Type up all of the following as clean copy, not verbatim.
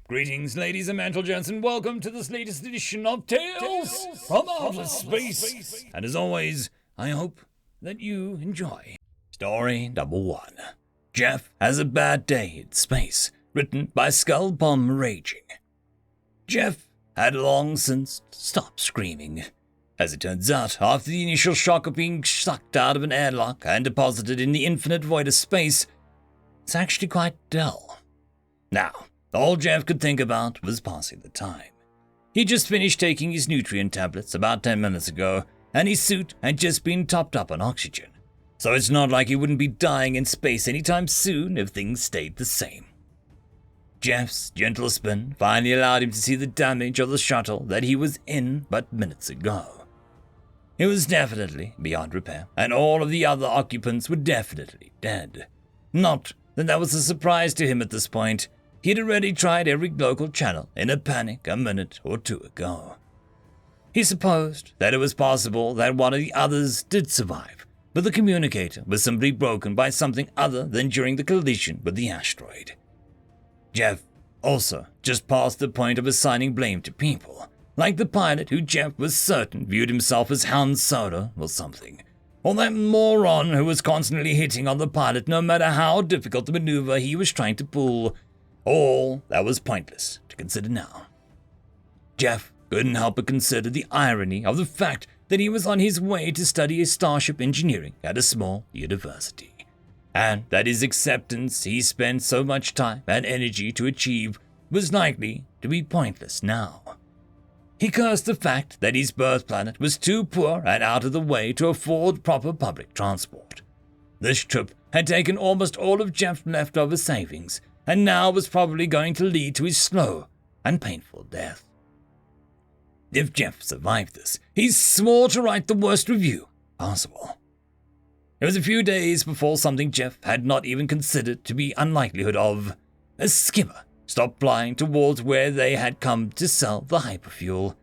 Greetings, ladies and gentlemen, and welcome to this latest edition of Tales from Outer Space. And as always, I hope that you enjoy. Story number 1. Jeff has a bad day in space, written by Skull Bomb Raging. Jeff had long since stopped screaming. As it turns out, after the initial shock of being sucked out of an airlock and deposited in the infinite void of space, it's actually quite dull. Now, all Jeff could think about was passing the time. He just finished taking his nutrient tablets about 10 minutes ago, and his suit had just been topped up on oxygen. So it's not like he wouldn't be dying in space anytime soon if things stayed the same. Jeff's gentle spin finally allowed him to see the damage of the shuttle that he was in but minutes ago. It was definitely beyond repair, and all of the other occupants were definitely dead. Not that was a surprise to him at this point. He had already tried every local channel in a panic a minute or two ago. He supposed that it was possible that one of the others did survive, but the communicator was simply broken by something other than during the collision with the asteroid. Jeff also just passed the point of assigning blame to people, like the pilot who Jeff was certain viewed himself as Han Solo or something, or that moron who was constantly hitting on the pilot no matter how difficult the maneuver he was trying to pull. All that was pointless to consider now. Jeff couldn't help but consider the irony of the fact that he was on his way to study starship engineering at a small university, and that his acceptance he spent so much time and energy to achieve was likely to be pointless now. He cursed the fact that his birth planet was too poor and out of the way to afford proper public transport. This trip had taken almost all of Jeff's leftover savings, and now was probably going to lead to his slow and painful death. If Jeff survived this, he swore to write the worst review possible. It was a few days before something Jeff had not even considered to be unlikelihood of. A skimmer stopped flying towards where they had come to sell the hyperfuel.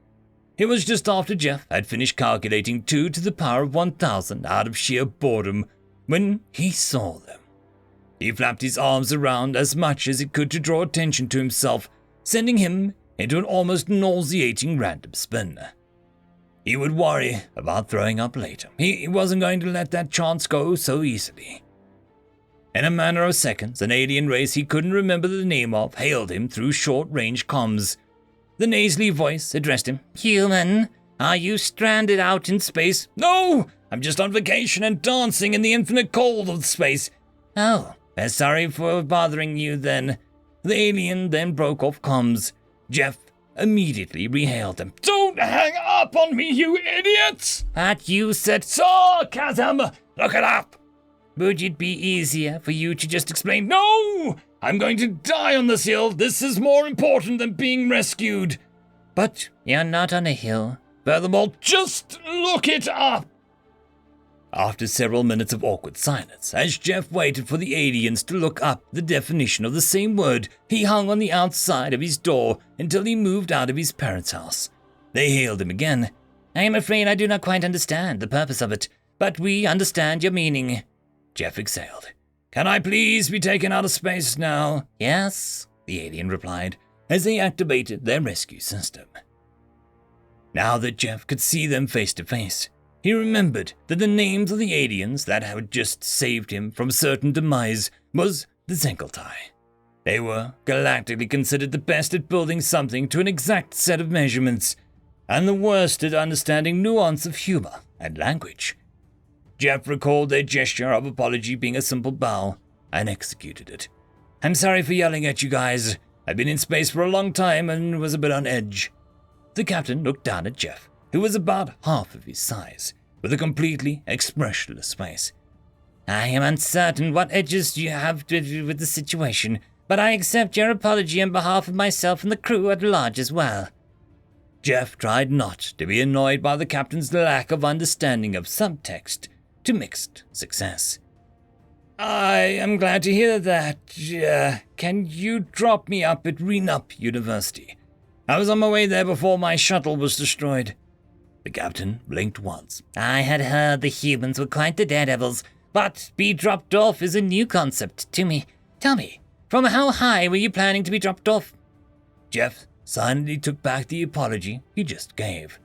It was just after Jeff had finished calculating 2 to the power of 1,000 out of sheer boredom when he saw them. He flapped his arms around as much as he could to draw attention to himself, sending him into an almost nauseating random spin. He would worry about throwing up later. He wasn't going to let that chance go so easily. In a matter of seconds, an alien race he couldn't remember the name of hailed him through short-range comms. The nasally voice addressed him. "Human, are you stranded out in space?" "No, I'm just on vacation and dancing in the infinite cold of space." "Oh. Sorry for bothering you then." The alien then broke off comms. Jeff immediately rehailed him. "Don't hang up on me, you idiots!" "But you said sarcasm! Look it up!" "Would it be easier for you to just explain?" "No! I'm going to die on this hill. This is more important than being rescued." "But you're not on a hill." "Furthermore, just look it up!" After several minutes of awkward silence, as Jeff waited for the aliens to look up the definition of the same word, he hung on the outside of his door until he moved out of his parents' house. They hailed him again. "I am afraid I do not quite understand the purpose of it, but we understand your meaning." Jeff exhaled. "Can I please be taken out of space now?" "Yes," the alien replied, as they activated their rescue system. Now that Jeff could see them face to face, he remembered that the names of the aliens that had just saved him from certain demise was the Zenkeltai. They were galactically considered the best at building something to an exact set of measurements, and the worst at understanding nuance of humor and language. Jeff recalled their gesture of apology being a simple bow, and executed it. "I'm sorry for yelling at you guys. I've been in space for a long time and was a bit on edge." The captain looked down at Jeff, who was about half of his size, with a completely expressionless face. "I am uncertain what edges you have with the situation, but I accept your apology on behalf of myself and the crew at large as well." Jeff tried not to be annoyed by the captain's lack of understanding of subtext, to mixed success. "I am glad to hear that. Can you drop me up at REnuP University? I was on my way there before my shuttle was destroyed." The captain blinked once. "I had heard the humans were quite the daredevils, but be dropped off is a new concept to me. Tell me, from how high were you planning to be dropped off?" Jeff silently took back the apology he just gave.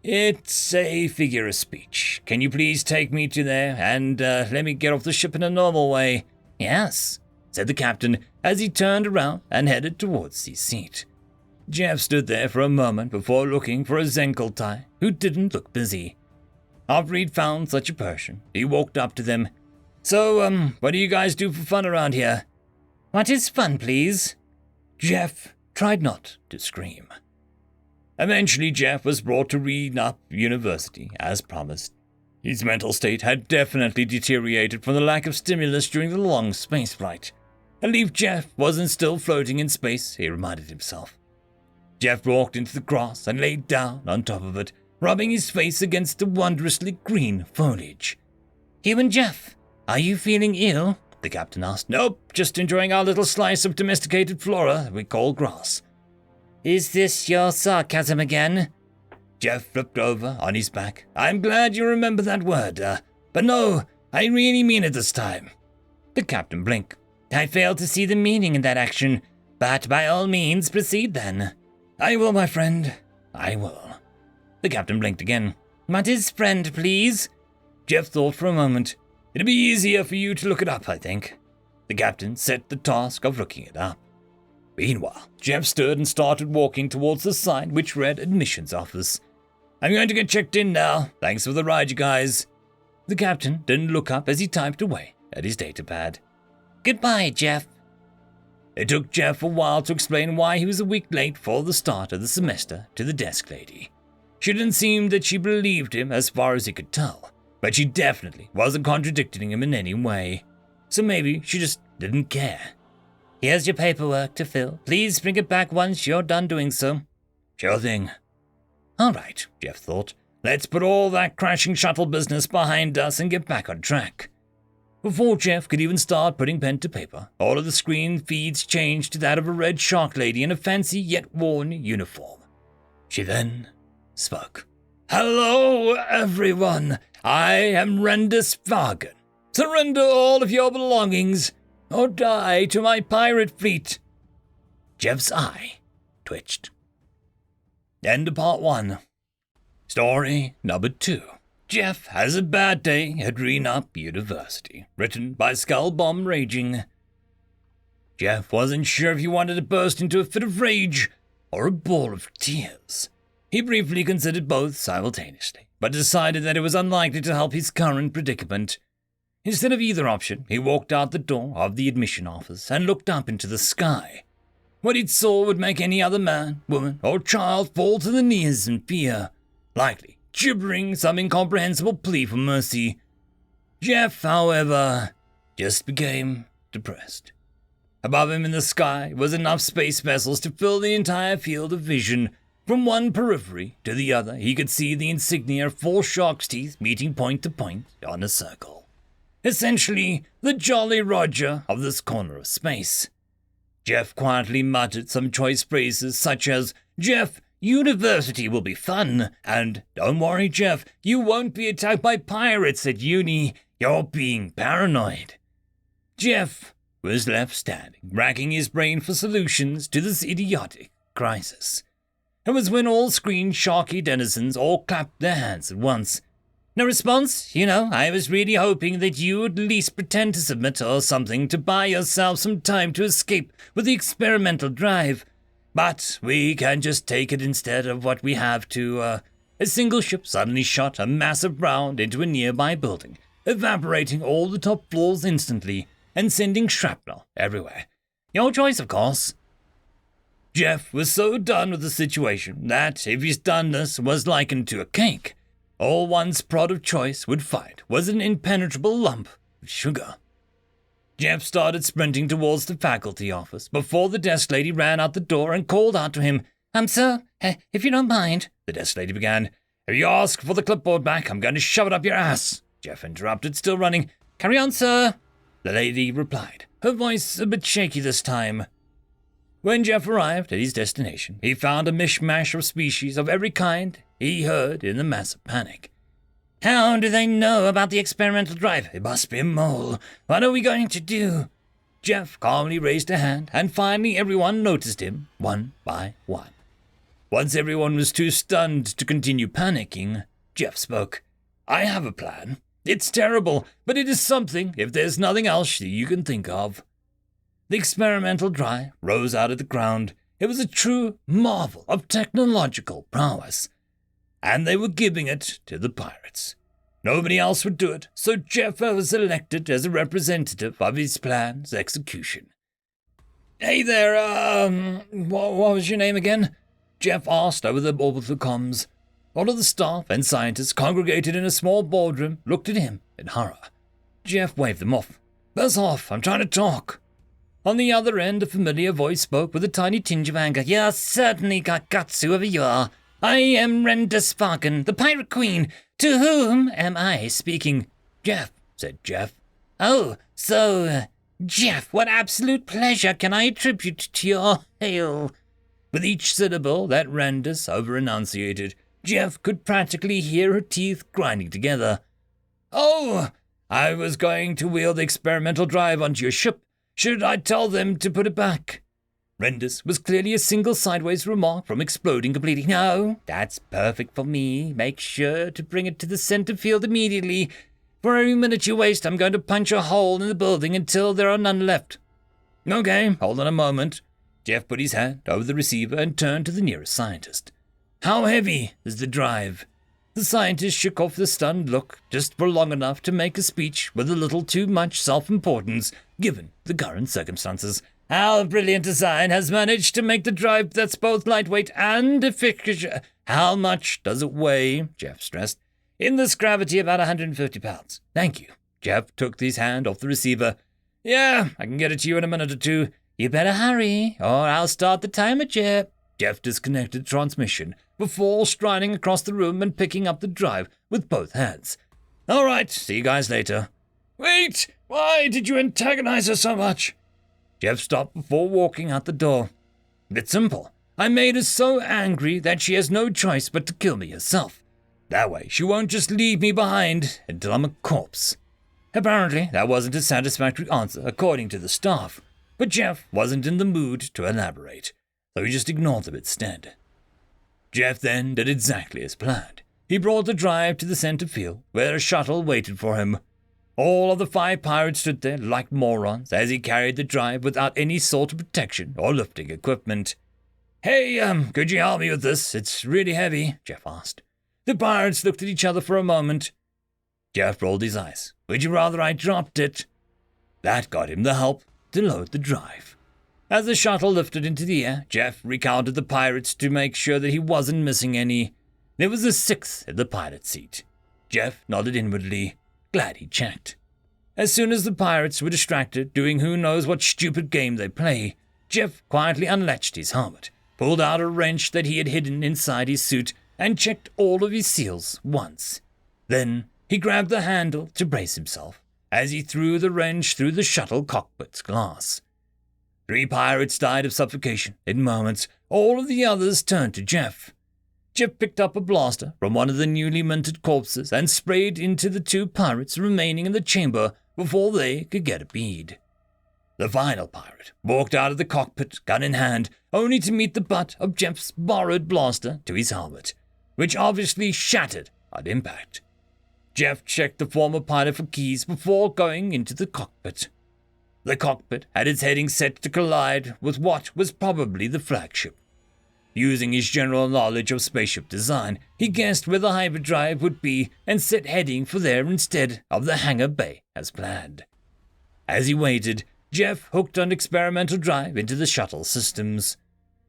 It's a figure of speech. Can you please take me to there and let me get off the ship in a normal way? Yes, said the captain as he turned around and headed towards his seat. Jeff stood there for a moment before looking for a Zenkeltai, who didn't look busy. After he'd found such a person, he walked up to them. So, what do you guys do for fun around here? What is fun, please? Jeff tried not to scream. Eventually, Jeff was brought to REnuP University, as promised. His mental state had definitely deteriorated from the lack of stimulus during the long space flight. At least Jeff wasn't still floating in space, he reminded himself. Jeff walked into the grass and laid down on top of it, rubbing his face against the wondrously green foliage. You and Jeff, are you feeling ill? The captain asked. Nope, just enjoying our little slice of domesticated flora we call grass. Is this your sarcasm again? Jeff flipped over on his back. I'm glad you remember that word, but no, I really mean it this time. The captain blinked. I failed to see the meaning in that action, but by all means proceed then. I will, my friend, I will. The captain blinked again. What is friend, please? Jeff thought for a moment. It'd be easier for you to look it up, I think. The captain set the task of looking it up. Meanwhile, Jeff stood and started walking towards the sign which read Admissions Office. I'm going to get checked in now. Thanks for the ride, you guys. The captain didn't look up as he typed away at his datapad. Goodbye, Jeff. It took Jeff a while to explain why he was a week late for the start of the semester to the desk lady. She didn't seem that she believed him as far as he could tell, but she definitely wasn't contradicting him in any way. So maybe she just didn't care. Here's your paperwork to fill. Please bring it back once you're done doing so. Sure thing. All right, Jeff thought. Let's put all that crashing shuttle business behind us and get back on track. Before Jeff could even start putting pen to paper, all of the screen feeds changed to that of a red shark lady in a fancy yet worn uniform. She then spoke. Hello, everyone. I am Rendus Vargan. Surrender all of your belongings, or die to my pirate fleet. Jeff's eye twitched. End of part 1. Story number 2. Jeff has a bad day at REnuP University. Written by Skull Bomb Raging. Jeff wasn't sure if he wanted to burst into a fit of rage or a ball of tears. He briefly considered both simultaneously, but decided that it was unlikely to help his current predicament. Instead of either option, he walked out the door of the admission office and looked up into the sky. What he saw would make any other man, woman, or child fall to their knees in fear, likely gibbering some incomprehensible plea for mercy. Jeff, however, just became depressed. Above him in the sky was enough space vessels to fill the entire field of vision. From one periphery to the other, he could see the insignia of 4 shark's teeth meeting point to point on a circle. Essentially, the Jolly Roger of this corner of space. Jeff quietly muttered some choice phrases such as, Jeff, university will be fun, and don't worry, Jeff, you won't be attacked by pirates at uni, you're being paranoid. Jeff was left standing, racking his brain for solutions to this idiotic crisis. It was when all screen sharky denizens all clapped their hands at once. No response? I was really hoping that you would at least pretend to submit or something to buy yourself some time to escape with the experimental drive. But we can just take it instead of what we have to, A single ship suddenly shot a massive round into a nearby building, evaporating all the top floors instantly and sending shrapnel everywhere. Your choice, of course. Jeff was so done with the situation that if his doneness was likened to a cake, all one's prod of choice would find was an impenetrable lump of sugar. Jeff started sprinting towards the faculty office before the desk lady ran out the door and called out to him. Sir, if you don't mind, the desk lady began. If you ask for the clipboard back, I'm going to shove it up your ass. Jeff interrupted, still running. Carry on, sir, the lady replied, her voice a bit shaky this time. When Jeff arrived at his destination, he found a mishmash of species of every kind he heard in the massive panic. How do they know about the experimental drive? It must be a mole. What are we going to do? Jeff calmly raised a hand, and finally everyone noticed him, one by one. Once everyone was too stunned to continue panicking, Jeff spoke. I have a plan. It's terrible, but it is something if there's nothing else that you can think of. The experimental drive rose out of the ground. It was a true marvel of technological prowess. And they were giving it to the pirates. Nobody else would do it, so Jeff was elected as a representative of his plan's execution. Hey there, what was your name again? Jeff asked over the comms. All of the staff and scientists congregated in a small boardroom looked at him in horror. Jeff waved them off. Buzz off, I'm trying to talk. On the other end, a familiar voice spoke with a tiny tinge of anger. You certainly got guts, whoever you are. I am Rendesparken, the Pirate Queen. To whom am I speaking? Jeff, said Jeff. Oh, so, Jeff, what absolute pleasure can I attribute to your hail? With each syllable that Rendus over-enunciated, Jeff could practically hear her teeth grinding together. Oh, I was going to wheel the experimental drive onto your ship. Should I tell them to put it back? Rendus was clearly a single sideways remark from exploding completely. No, that's perfect for me. Make sure to bring it to the center field immediately. For every minute you waste, I'm going to punch a hole in the building until there are none left. Okay, hold on a moment. Jeff put his hand over the receiver and turned to the nearest scientist. How heavy is the drive? The scientist shook off the stunned look just for long enough to make a speech with a little too much self-importance, given the current circumstances. Our brilliant design has managed to make the drive that's both lightweight and efficient. How much does it weigh? Jeff stressed. In this gravity, about 150 pounds. Thank you. Jeff took his hand off the receiver. Yeah, I can get it to you in a minute or two. You better hurry, or I'll start the timer, Jeff. Jeff disconnected the transmission before striding across the room and picking up the drive with both hands. All right, see you guys later. Wait, why did you antagonize her so much? Jeff stopped before walking out the door. It's simple. I made her so angry that she has no choice but to kill me herself. That way she won't just leave me behind until I'm a corpse. Apparently, that wasn't a satisfactory answer according to the staff, but Jeff wasn't in the mood to elaborate, so he just ignored them instead. Jeff then did exactly as planned. He brought the drive to the center field, where a shuttle waited for him. All of the 5 pirates stood there like morons as he carried the drive without any sort of protection or lifting equipment. Hey, could you help me with this? It's really heavy, Jeff asked. The pirates looked at each other for a moment. Jeff rolled his eyes. Would you rather I dropped it? That got him the help to load the drive. As the shuttle lifted into the air, Jeff recounted the pirates to make sure that he wasn't missing any. There was a 6th in the pilot seat. Jeff nodded inwardly, glad he checked. As soon as the pirates were distracted doing who knows what stupid game they play, Jeff quietly unlatched his helmet, pulled out a wrench that he had hidden inside his suit, and checked all of his seals once. Then he grabbed the handle to brace himself as he threw the wrench through the shuttle cockpit's glass. 3 pirates died of suffocation in moments. All of the others turned to Jeff. Jeff picked up a blaster from one of the newly minted corpses and sprayed into the 2 pirates remaining in the chamber before they could get a bead. The final pirate walked out of the cockpit, gun in hand, only to meet the butt of Jeff's borrowed blaster to his helmet, which obviously shattered on impact. Jeff checked the former pilot for keys before going into the cockpit. The cockpit had its heading set to collide with what was probably the flagship. Using his general knowledge of spaceship design, he guessed where the hyperdrive would be and set heading for there instead of the hangar bay as planned. As he waited, Jeff hooked an experimental drive into the shuttle systems.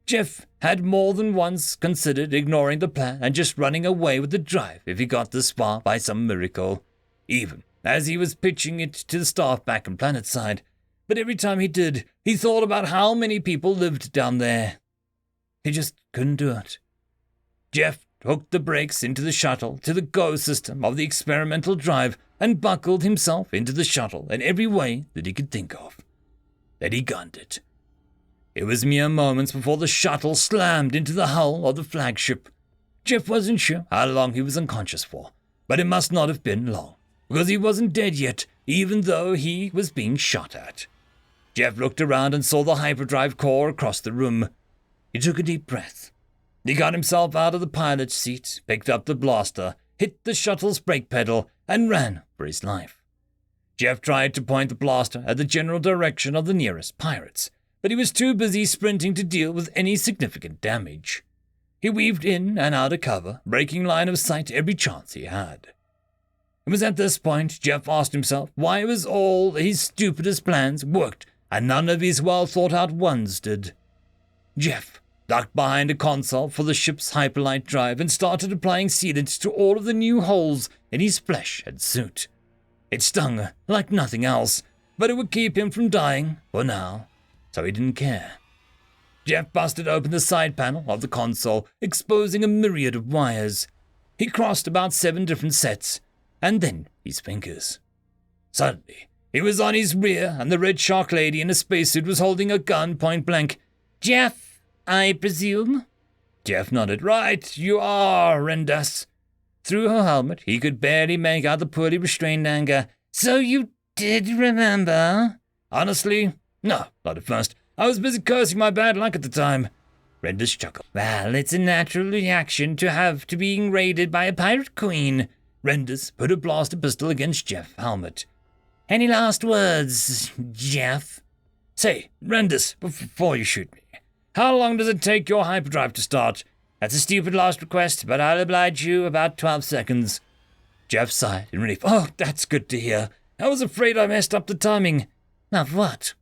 Jeff had more than once considered ignoring the plan and just running away with the drive if he got this far by some miracle, even as he was pitching it to the staff back on planetside. But every time he did, he thought about how many people lived down there. He just couldn't do it. Jeff hooked the brakes into the shuttle to the go system of the experimental drive and buckled himself into the shuttle in every way that he could think of. Then he gunned it. It was mere moments before the shuttle slammed into the hull of the flagship. Jeff wasn't sure how long he was unconscious for, but it must not have been long, because he wasn't dead yet, even though he was being shot at. Jeff looked around and saw the hyperdrive core across the room. He took a deep breath. He got himself out of the pilot's seat, picked up the blaster, hit the shuttle's brake pedal, and ran for his life. Jeff tried to point the blaster at the general direction of the nearest pirates, but he was too busy sprinting to deal with any significant damage. He weaved in and out of cover, breaking line of sight every chance he had. It was at this point Jeff asked himself why it was all his stupidest plans worked and none of his well-thought-out ones did. Jeff ducked behind a console for the ship's hyperlight drive and started applying sealant to all of the new holes in his flesh and suit. It stung like nothing else, but it would keep him from dying for now, so he didn't care. Jeff busted open the side panel of the console, exposing a myriad of wires. He crossed about 7 different sets, and then his fingers. Suddenly, he was on his rear, and the red shark lady in a spacesuit was holding a gun point blank. "Jeff, I presume?" Jeff nodded. "Right, you are, Rendas." Through her helmet, he could barely make out the poorly restrained anger. "So you did remember?" "Honestly, no, not at first. I was busy cursing my bad luck at the time." Rendas chuckled. "Well, it's a natural reaction to have to being raided by a pirate queen." Rendas put a blaster pistol against Jeff's helmet. "Any last words, Jeff?" "Say, Rendas, before you shoot me, how long does it take your hyperdrive to start?" "That's a stupid last request, but I'll oblige you about 12 seconds. Jeff sighed in relief. "Oh, that's good to hear. I was afraid I messed up the timing." "Of what?"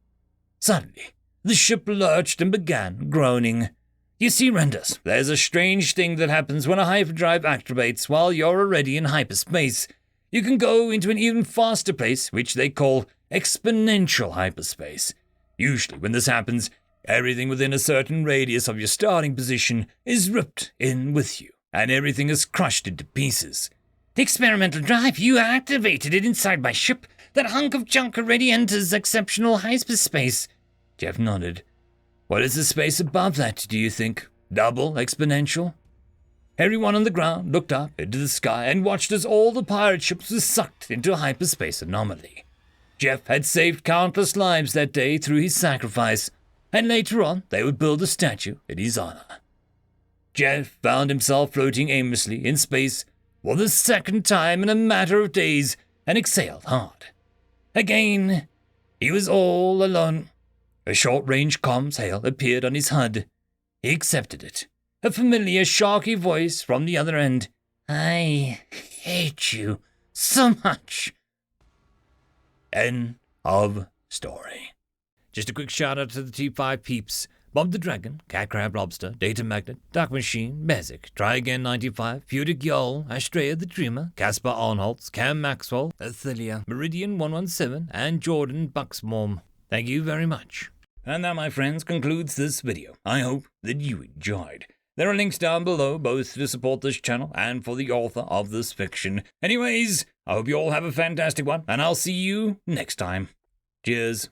Suddenly, the ship lurched and began groaning. "You see, Rendas, there's a strange thing that happens when a hyperdrive activates while you're already in hyperspace. You can go into an even faster place, which they call exponential hyperspace. Usually when this happens, everything within a certain radius of your starting position is ripped in with you, and everything is crushed into pieces." "The experimental drive, you activated it inside my ship. That hunk of junk already enters exceptional hyperspace." Jeff nodded. "What is the space above that, do you think? Double exponential?" Everyone on the ground looked up into the sky and watched as all the pirate ships were sucked into a hyperspace anomaly. Jeff had saved countless lives that day through his sacrifice, and later on they would build a statue in his honor. Jeff found himself floating aimlessly in space for the second time in a matter of days and exhaled hard. Again, he was all alone. A short-range comms hail appeared on his HUD. He accepted it. A familiar, sharky voice from the other end. "I hate you so much." End of story. Just a quick shout out to the T5 peeps. Bob the Dragon, Cat Crab Lobster, Data Magnet, Dark Machine, Bezic, Try Again 95, Pudic Yol, Astrea the Dreamer, Caspar Arnholtz, Cam Maxwell, Athelia, Meridian 117, and Jordan Bucksmorm. Thank you very much. And that, my friends, concludes this video. I hope that you enjoyed. There are links down below, both to support this channel and for the author of this fiction. Anyways, I hope you all have a fantastic one, and I'll see you next time. Cheers.